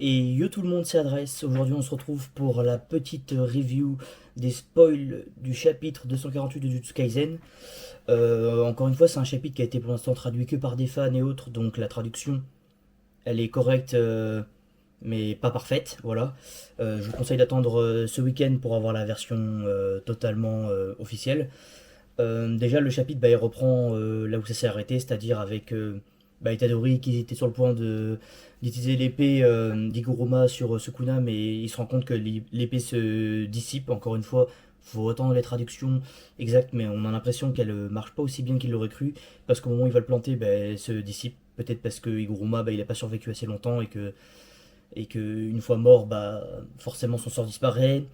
Et yo tout le monde s'adresse. Aujourd'hui on se retrouve pour la petite review des spoils du chapitre 248 de Jujutsu Kaisen. Encore une fois c'est un chapitre qui a été pour l'instant traduit que par des fans et autres, donc la traduction elle est correcte mais pas parfaite. Voilà. Je vous conseille d'attendre ce week-end pour avoir la version totalement officielle. Déjà le chapitre il reprend là où ça s'est arrêté, c'est-à-dire avec Itadori qui était sur le point d'utiliser l'épée d'Iguruma sur Sukuna, mais il se rend compte que l'épée se dissipe. Encore une fois, faut attendre les traductions exactes, mais on a l'impression qu'elle marche pas aussi bien qu'il l'aurait cru, parce qu'au moment où il va le planter, elle se dissipe. Peut-être parce que Iguruma il a pas survécu assez longtemps et que une fois mort, forcément son sort disparaît.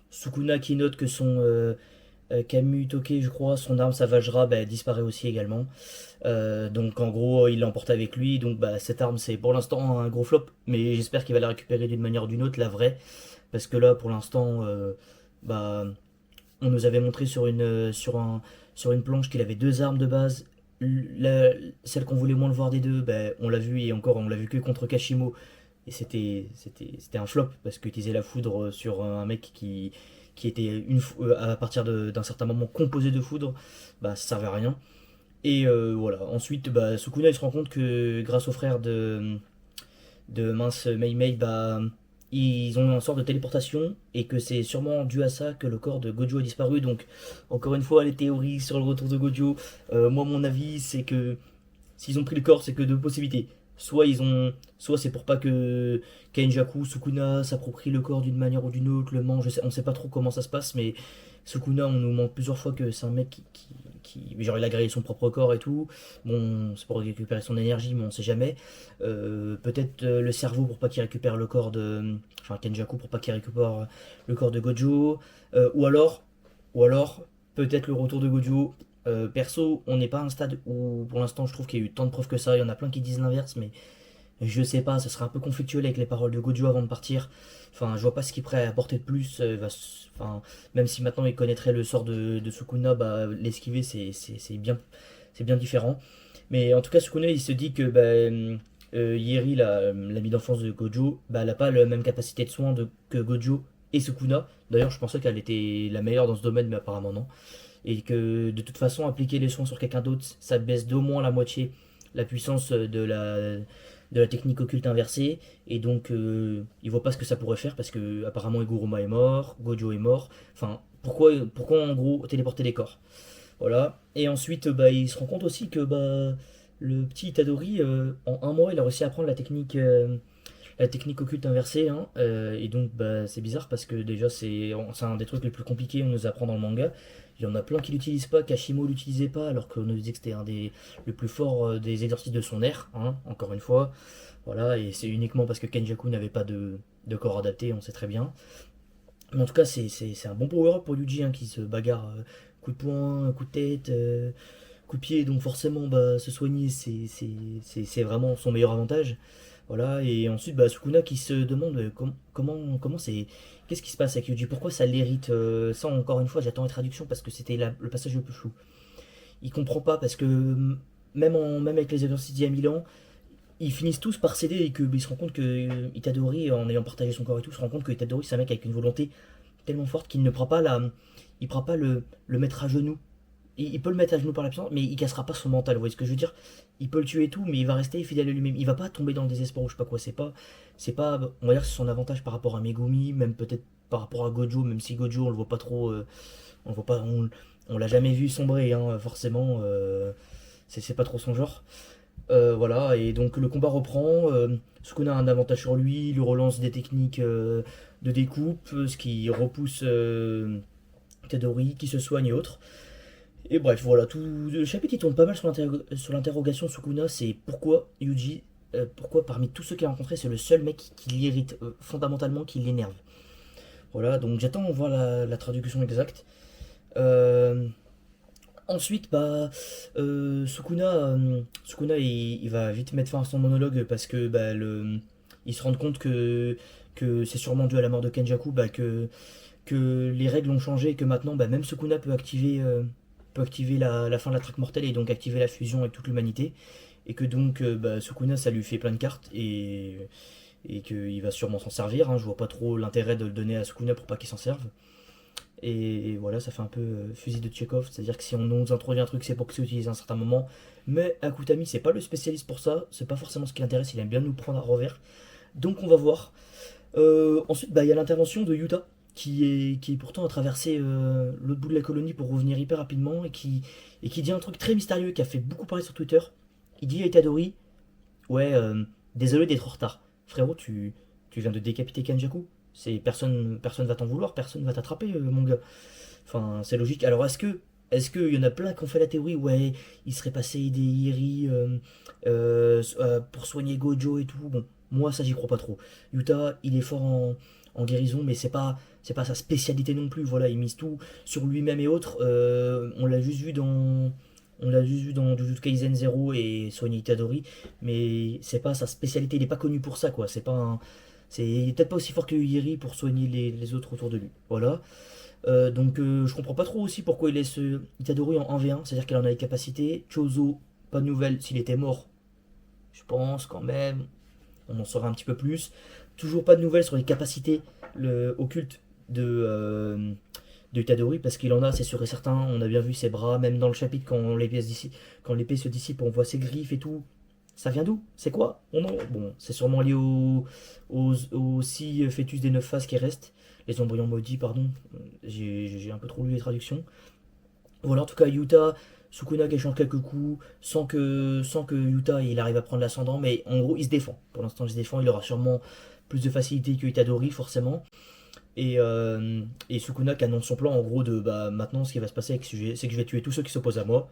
Sukuna qui note que son Camus Toke, je crois, son arme, sa Vajra, disparaît aussi également. Donc en gros, il l'emporte avec lui. Donc cette arme, c'est pour l'instant un gros flop, mais j'espère qu'il va la récupérer d'une manière ou d'une autre, la vraie. Parce que là, pour l'instant, bah, on nous avait montré sur une planche qu'il avait deux armes de base. Celle qu'on voulait moins le voir des deux, on l'a vu, et encore, on l'a vu que contre Kashimo. Et c'était un flop, parce qu'utiliser la foudre sur un mec qui était à partir d'un certain moment composé de foudre, ça servait à rien. Et voilà. Ensuite, Sukuna il se rend compte que grâce au frère de mince Mei Mei, ils ont une sorte de téléportation et que c'est sûrement dû à ça que le corps de Gojo a disparu. Donc, encore une fois, les théories sur le retour de Gojo, moi, mon avis, c'est que s'ils ont pris le corps, c'est que deux possibilités. Soit c'est pour pas que Kenjaku, Sukuna s'approprie le corps d'une manière ou d'une autre, le mange. On sait pas trop comment ça se passe, mais Sukuna, on nous montre plusieurs fois que c'est un mec genre il a grillé son propre corps et tout. Bon, c'est pour récupérer son énergie, mais on sait jamais. Peut-être le cerveau pour pas qu'il récupère le corps de, enfin Kenjaku pour pas qu'il récupère le corps de Gojo. Ou alors peut-être le retour de Gojo. Perso, on n'est pas à un stade où, pour l'instant, je trouve qu'il y a eu tant de preuves que ça. Il y en a plein qui disent l'inverse, mais je sais pas, ça serait un peu conflictuel avec les paroles de Gojo avant de partir. Enfin, je vois pas ce qu'il est prêt à apporter de plus. Enfin, même si maintenant il connaîtrait le sort de Sukuna, l'esquiver c'est bien différent. Mais en tout cas, Sukuna il se dit que Yeri, l'ami d'enfance de Gojo, elle n'a pas la même capacité de soin que Gojo et Sukuna. D'ailleurs, je pensais qu'elle était la meilleure dans ce domaine, mais apparemment non. Et que de toute façon, appliquer les soins sur quelqu'un d'autre, ça baisse d'au moins la moitié la puissance de la technique occulte inversée. Et donc, il voit pas ce que ça pourrait faire parce que apparemment Iguruma est mort, Gojo est mort. Enfin, pourquoi en gros téléporter les corps? Voilà. Et ensuite, il se rend compte aussi que le petit Itadori, en un mois, il a réussi à apprendre la technique occulte inversée, hein. Et donc c'est bizarre parce que déjà c'est un des trucs les plus compliqués on nous apprend dans le manga. Il y en a plein qui l'utilisent pas, Kashimo l'utilisait pas alors qu'on nous disait que c'était un des le plus fort des exercices de son ère, hein, encore une fois. Voilà, et c'est uniquement parce que Kenjaku n'avait pas de corps adapté, on sait très bien. Mais en tout cas, c'est un bon power-up pour Yuji, hein, qui se bagarre coup de poing, coup de tête, coup de pied, donc forcément se soigner c'est vraiment son meilleur avantage. Voilà, et ensuite Sukuna qui se demande comment c'est. Qu'est-ce qui se passe avec Yuji? Pourquoi ça l'hérite? Ça, encore une fois, j'attends la traduction parce que c'était le passage le plus flou. Il comprend pas parce que même avec les exercices d'il y a 1000 ans, ils finissent tous par céder et que il se rend compte que Itadori, en ayant partagé son corps et tout, se rend compte que Itadori c'est un mec avec une volonté tellement forte qu'il ne prend pas il prend pas le mettre à genoux. Il peut le mettre à genoux par la puissance, mais il cassera pas son mental. Vous voyez ce que je veux dire? Il peut le tuer et tout, mais il va rester fidèle à lui-même. Il va pas tomber dans le désespoir ou je sais pas quoi. C'est pas, on va dire que c'est son avantage par rapport à Megumi, même peut-être par rapport à Gojo, même si Gojo on le voit pas trop, on le voit pas, on l'a jamais vu sombrer, hein, forcément. C'est pas trop son genre. Voilà, et donc le combat reprend. Sukuna a un avantage sur lui, il lui relance des techniques de découpe, ce qui repousse Tadori, qui se soigne et autres. Et bref, voilà, tout le chapitre il tourne pas mal sur l'interrogation Sukuna, c'est pourquoi Yuji, pourquoi parmi tous ceux qu'il a rencontrés, c'est le seul mec qui l'irrite fondamentalement, qui l'énerve. Voilà, donc j'attends voir la traduction exacte. Euh, Ensuite, Sukuna il va vite mettre fin à son monologue parce que il se rend compte que c'est sûrement dû à la mort de Kenjaku, que les règles ont changé et que maintenant même Sukuna peut activer la fin de la traque mortelle et donc activer la fusion avec toute l'humanité. Et que donc Sukuna ça lui fait plein de cartes et qu'il va sûrement s'en servir, hein. Je vois pas trop l'intérêt de le donner à Sukuna pour pas qu'il s'en serve. Et voilà, ça fait un peu fusil de Tchekhov, c'est-à-dire que si on nous introduit un truc, c'est pour que c'est utilisé à un certain moment. Mais Akutami, c'est pas le spécialiste pour ça, c'est pas forcément ce qui l'intéresse, il aime bien nous prendre à revers. Donc on va voir. Ensuite, bah, il y a l'intervention de Yuta, qui pourtant a traversé l'autre bout de la colonie pour revenir hyper rapidement, et qui dit un truc très mystérieux qui a fait beaucoup parler sur Twitter. Il dit à Itadori, ouais, désolé d'être en retard. Frérot, tu viens de décapiter Kenjaku. Personne va t'en vouloir, personne va t'attraper, mon gars. Enfin, c'est logique. Alors, est-ce que il y en a plein qui ont fait la théorie, ouais, il serait passé des Iri pour soigner Gojo et tout. Bon, moi, ça, j'y crois pas trop. Yuta, il est fort en guérison, mais c'est pas sa spécialité non plus. Voilà, il mise tout sur lui-même et autres. On l'a juste vu dans Jujutsu Kaisen 0 et soigner Itadori, mais c'est pas sa spécialité. Il est pas connu pour ça, quoi. Il est peut-être pas aussi fort que Iri pour soigner les autres autour de lui. Voilà. Donc je comprends pas trop aussi pourquoi il laisse Itadori en 1v1, c'est-à-dire qu'elle en a les capacités. Chozo, pas de nouvelles, s'il était mort, je pense quand même, on en saurait un petit peu plus. Toujours pas de nouvelles sur les capacités occultes de Itadori, parce qu'il en a, c'est sûr et certain. On a bien vu ses bras, même dans le chapitre, quand l'épée se dissipe, on voit ses griffes et tout. Ça vient d'où? C'est quoi? Bon, c'est sûrement lié aux 6 fœtus des 9 phases qui restent. Les embryons maudits, pardon. J'ai un peu trop lu les traductions. Voilà, en tout cas, Yuta, Sukuna qui échange quelques coups, sans que Yuta il arrive à prendre l'ascendant, mais en gros, il se défend. Pour l'instant, il se défend. Il aura sûrement plus de facilité que Itadori, forcément. Et Sukuna qui annonce son plan, en gros, de bah, maintenant, ce qui va se passer, c'est que je vais tuer tous ceux qui s'opposent à moi,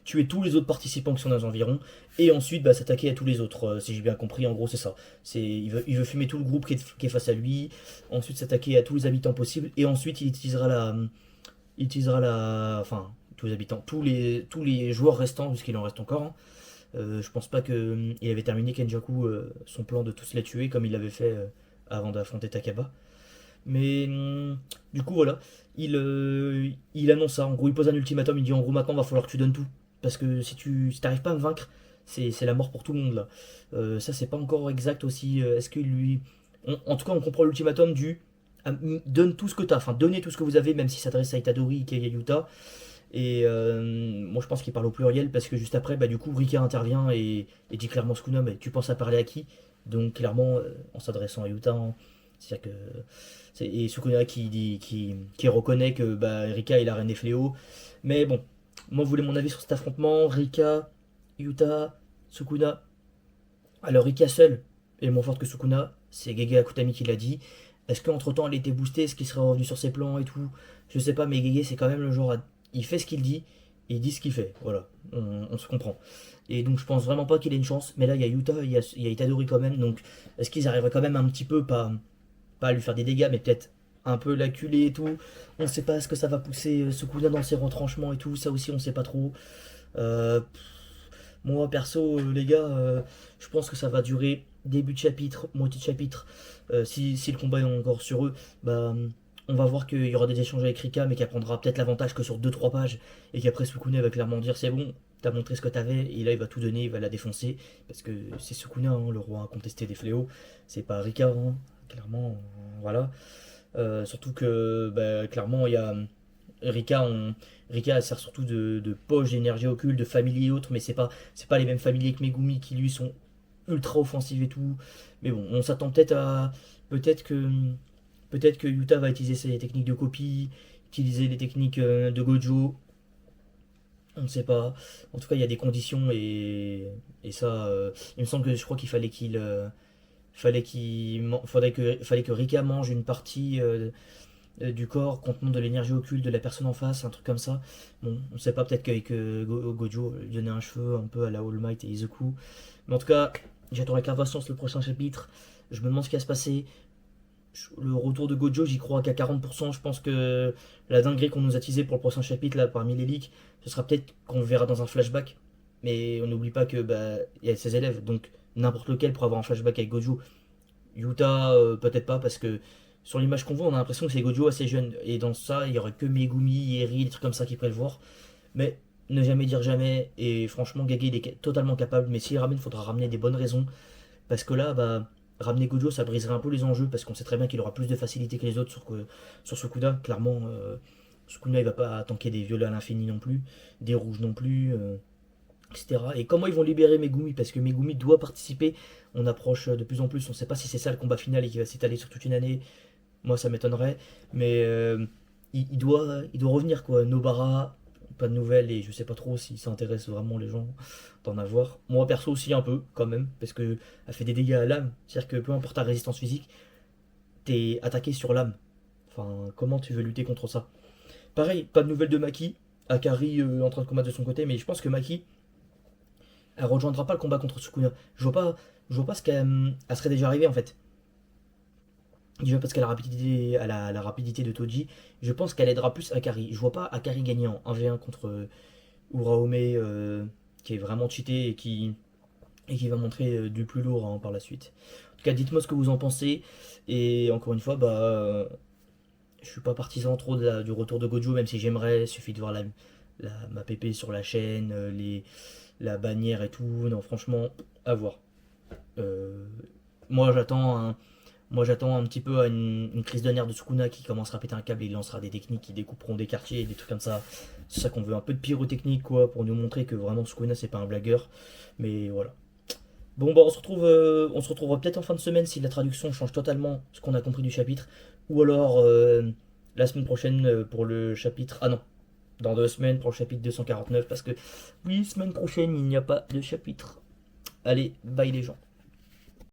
tuer tous les autres participants qui sont dans les environs, et ensuite bah, s'attaquer à tous les autres. Si j'ai bien compris, en gros, c'est ça. Il veut fumer tout le groupe qui est face à lui, ensuite s'attaquer à tous les habitants possibles, et ensuite enfin, tous les habitants, tous les joueurs restants, puisqu'il en reste encore, hein. Je pense pas qu'il avait terminé Kenjaku son plan de tous les tuer comme il l'avait fait avant d'affronter Takaba. Mais du coup, voilà. Il annonce ça. En gros, il pose un ultimatum. Il dit en gros, maintenant, va falloir que tu donnes tout. Parce que si t'arrives pas à me vaincre, c'est la mort pour tout le monde là. Ça, c'est pas encore exact aussi. Est-ce que lui. En tout cas, on comprend l'ultimatum du. Donne tout ce que t'as. Enfin, donnez tout ce que vous avez, même si ça s'adresse à Itadori, Ike et Yuta. Et moi, je pense qu'il parle au pluriel parce que juste après, bah, du coup, Rika intervient et dit clairement Sukuna, mais tu penses à parler à qui? Donc, clairement, en s'adressant à Yuta, hein, c'est-à-dire que et Sukuna qui reconnaît que bah, Rika est la reine des fléaux. Mais bon, moi vous voulez mon avis sur cet affrontement? Rika, Yuta, Sukuna. Alors Rika seule est moins forte que Sukuna, c'est Gege Akutami qui l'a dit. Est-ce qu'entre temps elle était boostée? Est-ce qu'il serait revenu sur ses plans et tout? Je sais pas, mais Gege c'est quand même le genre il fait ce qu'il dit et il dit ce qu'il fait. Voilà, on se comprend. Et donc je pense vraiment pas qu'il ait une chance. Mais là il y a Yuta, il y a Itadori quand même. Donc est-ce qu'ils arriveraient quand même un petit peu, pas à lui faire des dégâts, mais peut-être un peu l'acculer et tout. On ne sait pas ce que ça va pousser Sukuna dans ses retranchements et tout, ça aussi on ne sait pas trop. Euh, Moi perso, les gars, je pense que ça va durer début de chapitre, moitié de chapitre. Si le combat est encore sur eux, bah, on va voir qu'il y aura des échanges avec Rika, mais qu'elle prendra peut-être l'avantage que sur 2-3 pages, et qu'après Sukuna va clairement dire c'est bon, t'as montré ce que t'avais, et là il va tout donner, il va la défoncer, parce que c'est Sukuna, hein, le roi incontesté des fléaux, c'est pas Rika, hein, clairement, voilà. Surtout que bah, clairement il y a Rika, Rika elle sert surtout de poche d'énergie occulte, de familier et autres, mais c'est pas les mêmes familiers que Megumi qui lui sont ultra offensifs et tout. Mais bon, on s'attend peut-être que peut-être que Yuta va utiliser ses techniques de copie, utiliser les techniques de Gojo. On ne sait pas. En tout cas, il y a des conditions et ça, il me semble que je crois qu'il fallait que Rika mange une partie du corps contenant de l'énergie occulte de la personne en face, un truc comme ça. Bon, on sait pas, peut-être qu'avec Gojo, lui donner un cheveu un peu à la All Might et Izuku. Mais en tout cas, j'attends avec impatience le prochain chapitre. Je me demande ce qui va se passer. Le retour de Gojo, j'y crois qu'à 40%. Je pense que la dinguerie qu'on nous a teasé pour le prochain chapitre, là, parmi les leaks, ce sera peut-être qu'on le verra dans un flashback. Mais on n'oublie pas que bah, il y a ses élèves, donc n'importe lequel pour avoir un flashback avec Gojo. Yuta, peut-être pas, parce que sur l'image qu'on voit, on a l'impression que c'est Gojo assez jeune. Et dans ça, il y aurait que Megumi, Eri, des trucs comme ça qui pourraient le voir. Mais ne jamais dire jamais. Et franchement, Gege, il est totalement capable. Mais s'il ramène, il faudra ramener des bonnes raisons. Parce que là, bah, ramener Gojo, ça briserait un peu les enjeux parce qu'on sait très bien qu'il aura plus de facilité que les autres sur Sukuna. Clairement, Sukuna il va pas tanker des violets à l'infini non plus, des rouges non plus, etc. Et comment ils vont libérer Megumi parce que Megumi doit participer. On approche de plus en plus, on sait pas si c'est ça le combat final et qui va s'étaler sur toute une année. Moi ça m'étonnerait, mais il doit revenir quoi. Nobara, pas de nouvelles et je sais pas trop si ça intéresse vraiment les gens d'en avoir. Moi perso aussi un peu quand même, parce que elle fait des dégâts à l'âme. C'est-à-dire que peu importe ta résistance physique, t'es attaqué sur l'âme. Enfin, comment tu veux lutter contre ça? Pareil, pas de nouvelles de Maki. Akari en train de combattre de son côté, mais je pense que Maki, elle rejoindra pas le combat contre Sukuna. Je vois pas ce qu'elle elle serait déjà arrivée en fait. Déjà parce qu'elle a la rapidité de Toji, je pense qu'elle aidera plus Akari. Je vois pas Akari gagner en 1v1 contre Uraome, qui est vraiment cheaté et qui va montrer du plus lourd hein, par la suite. En tout cas, dites-moi ce que vous en pensez. Et encore une fois, je suis pas partisan trop du retour de Gojo, même si j'aimerais. Il suffit de voir ma PP sur la chaîne, la bannière et tout. Non, franchement, à voir. Euh, moi, j'attends un petit peu à une crise de nerfs de Sukuna qui commencera à péter un câble et il lancera des techniques qui découperont des quartiers et des trucs comme ça. C'est ça qu'on veut, un peu de pyrotechnique quoi, pour nous montrer que vraiment Sukuna c'est pas un blagueur. Mais voilà. Bon bah on se retrouvera peut-être en fin de semaine si la traduction change totalement ce qu'on a compris du chapitre. Ou alors la semaine prochaine pour le chapitre. Ah non, dans 2 semaines pour le chapitre 249 parce que oui, semaine prochaine il n'y a pas de chapitre. Allez, bye les gens.